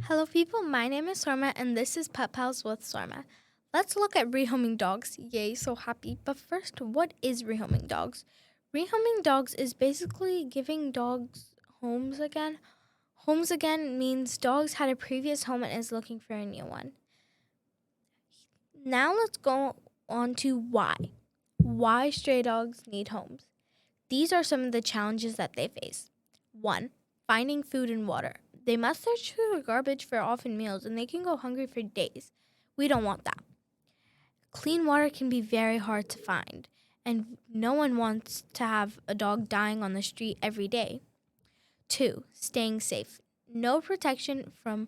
Hello, people. My name is Sormeh, and this is Pet Pals with Sormeh. Let's look at rehoming dogs. Yay, so happy. But first, what is rehoming dogs? Rehoming dogs is basically giving dogs homes again. Homes again means dogs had a previous home and is looking for a new one. Now let's go on to why. Why stray dogs need homes. These are some of the challenges that they face. 1. Finding food and water. They must search through the garbage for often meals and they can go hungry for days. We don't want that. Clean water can be very hard to find, and no one wants to have a dog dying on the street every day. 2. Staying safe. No protection from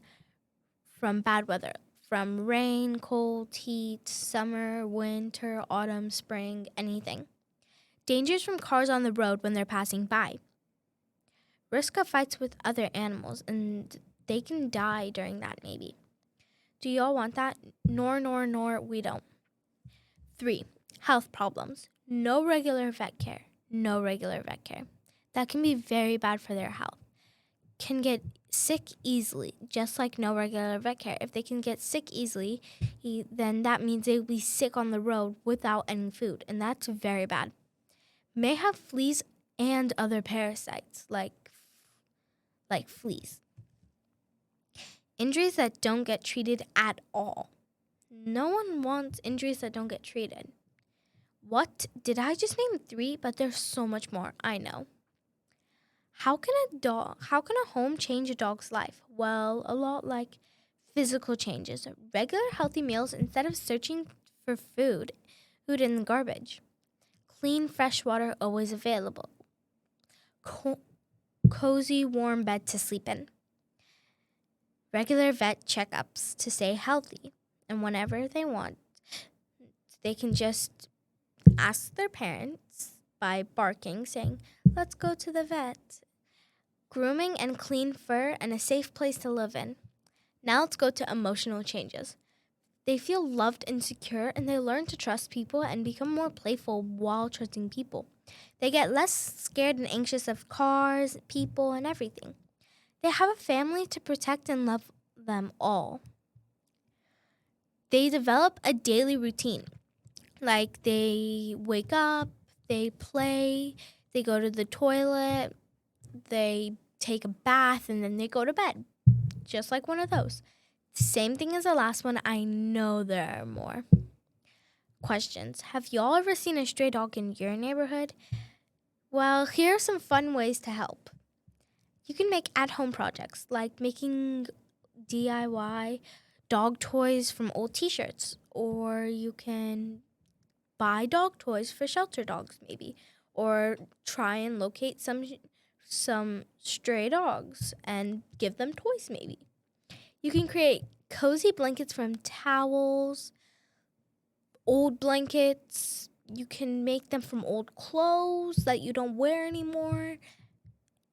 bad weather, from rain, cold, heat, summer, winter, autumn, spring, anything. Dangers from cars on the road when they're passing by. Risk of fights with other animals, and they can die during that maybe. Do y'all want that? Nor, we don't. 3. Health problems. No regular vet care. No regular vet care. That can be very bad for their health. Can get sick easily, just like no regular vet care. If they can get sick easily, then that means they'll be sick on the road without any food, and that's very bad. May have fleas and other parasites like fleas. Injuries that don't get treated at all. No one wants injuries that don't get treated. What? Did I just name 3? But there's so much more, I know. How can a home change a dog's life? Well, a lot like physical changes. Regular healthy meals instead of searching for food in the garbage. Clean, fresh water always available. Cozy, warm bed to sleep in. Regular vet checkups to stay healthy. And whenever they want, they can just ask their parents by barking, saying, "Let's go to the vet." Grooming and clean fur and a safe place to live in. Now let's go to emotional changes. They feel loved and secure, and they learn to trust people and become more playful while trusting people. They get less scared and anxious of cars, people, and everything. They have a family to protect and love them all. They develop a daily routine. Like they wake up, they play, they go to the toilet, they take a bath, and then they go to bed. Just like one of those. Same thing as the last one. I know there are more. Questions. Have y'all ever seen a stray dog in your neighborhood? Well, here are some fun ways to help. You can make at-home projects like making DIY dog toys from old t-shirts, or you can buy dog toys for shelter dogs maybe, or try and locate some stray dogs and give them toys maybe. You can create cozy blankets from towels, old blankets. You can make them from old clothes that you don't wear anymore.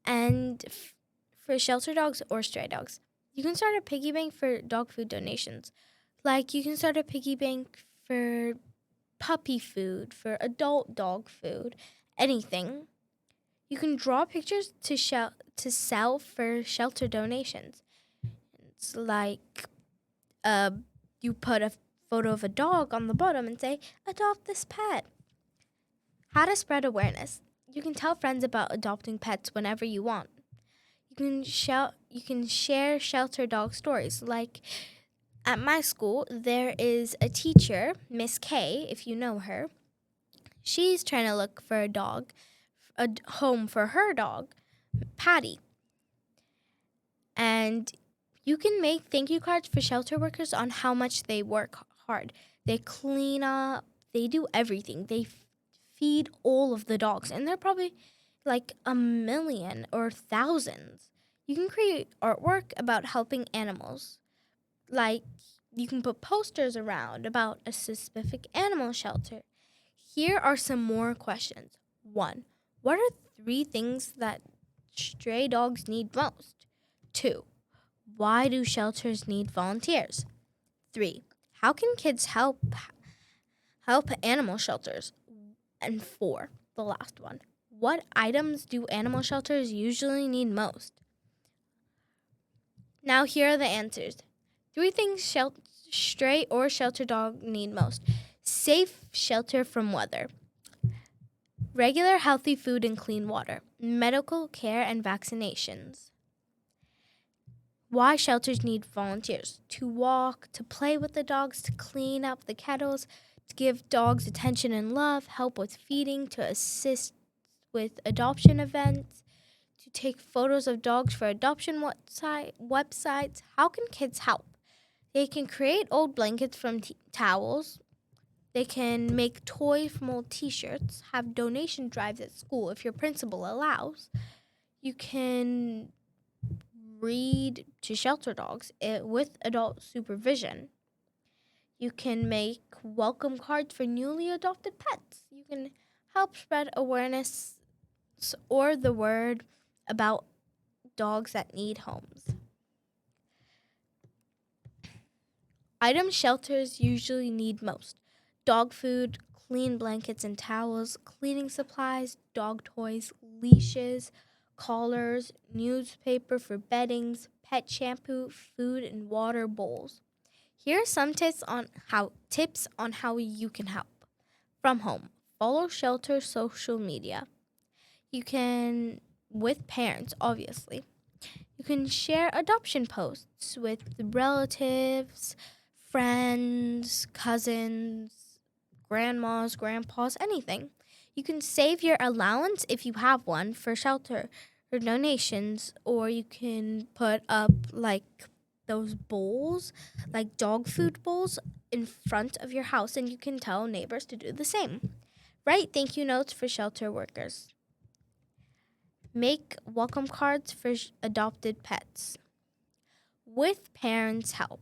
And for shelter dogs or stray dogs, you can start a piggy bank for dog food donations. Like you can start a piggy bank for puppy food, for adult dog food, anything. You can draw pictures to sell for shelter donations. It's like you put a photo of a dog on the bottom and say, "Adopt this pet." How to spread awareness. You can tell friends about adopting pets whenever you want. You can share shelter dog stories. Like at my school, there is a teacher, Miss K, if you know her. She's trying to look for a home for her dog, Patty. And you can make thank you cards for shelter workers on how much they work hard. They clean up, they do everything. They feed all of the dogs, and they're probably like 1,000,000 or thousands. You can create artwork about helping animals. Like you can put posters around about a specific animal shelter. Here are some more questions. 1. What are 3 things that stray dogs need most? 2. Why do shelters need volunteers? 3. How can kids help animal shelters? And 4, the last one. What items do animal shelters usually need most? Now here are the answers. 3 things stray or shelter dog need most. Safe shelter from weather. Regular healthy food and clean water. Medical care and vaccinations. Why shelters need volunteers. To walk, to play with the dogs, to clean up the kennels, to give dogs attention and love, help with feeding, to assist with adoption events, to take photos of dogs for adoption websites. How can kids help? They can create old blankets from towels. They can make toys from old t-shirts, have donation drives at school if your principal allows. You can read to shelter dogs with adult supervision. You can make welcome cards for newly adopted pets. You can help spread awareness or the word about dogs that need homes. Items shelters usually need most. Dog food, clean blankets and towels, cleaning supplies, dog toys, leashes, collars, newspaper for beddings, pet shampoo, food and water bowls. Here are some tips on how you can help. From home, follow shelter social media. You can, with parents, obviously. You can share adoption posts with relatives, friends, cousins, grandmas, grandpas, anything. You can save your allowance if you have one for shelter or donations, or you can put up like those bowls, like dog food bowls, in front of your house, and you can tell neighbors to do the same. Write thank you notes for shelter workers. Make welcome cards for adopted pets. With parents' help.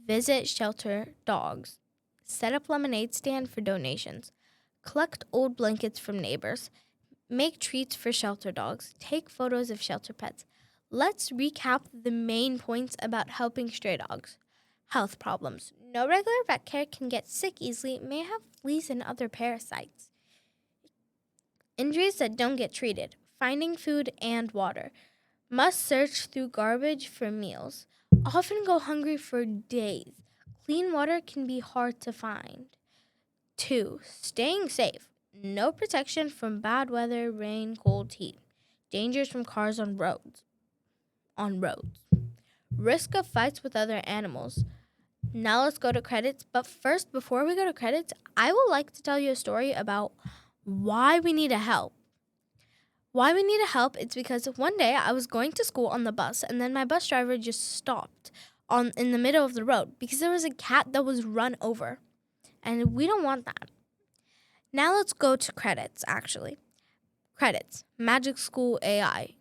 Visit shelter dogs. Set up lemonade stand for donations. Collect old blankets from neighbors. Make treats for shelter dogs. Take photos of shelter pets. Let's recap the main points about helping stray dogs. Health problems. No regular vet care can get sick easily, may have fleas and other parasites. Injuries that don't get treated. Finding food and water. Must search through garbage for meals. Often go hungry for days. Clean water can be hard to find. 2. Staying safe. No protection from bad weather, rain, cold, heat. Dangers from cars on roads. Risk of fights with other animals. Now let's go to credits. But first, before we go to credits, I would like to tell you a story about why we need help. Why we need help is because one day I was going to school on the bus, and then my bus driver just stopped in the middle of the road because there was a cat that was run over. And we don't want that. Now let's go to credits, actually. Credits. Magic School AI.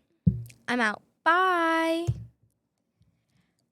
I'm out. Bye.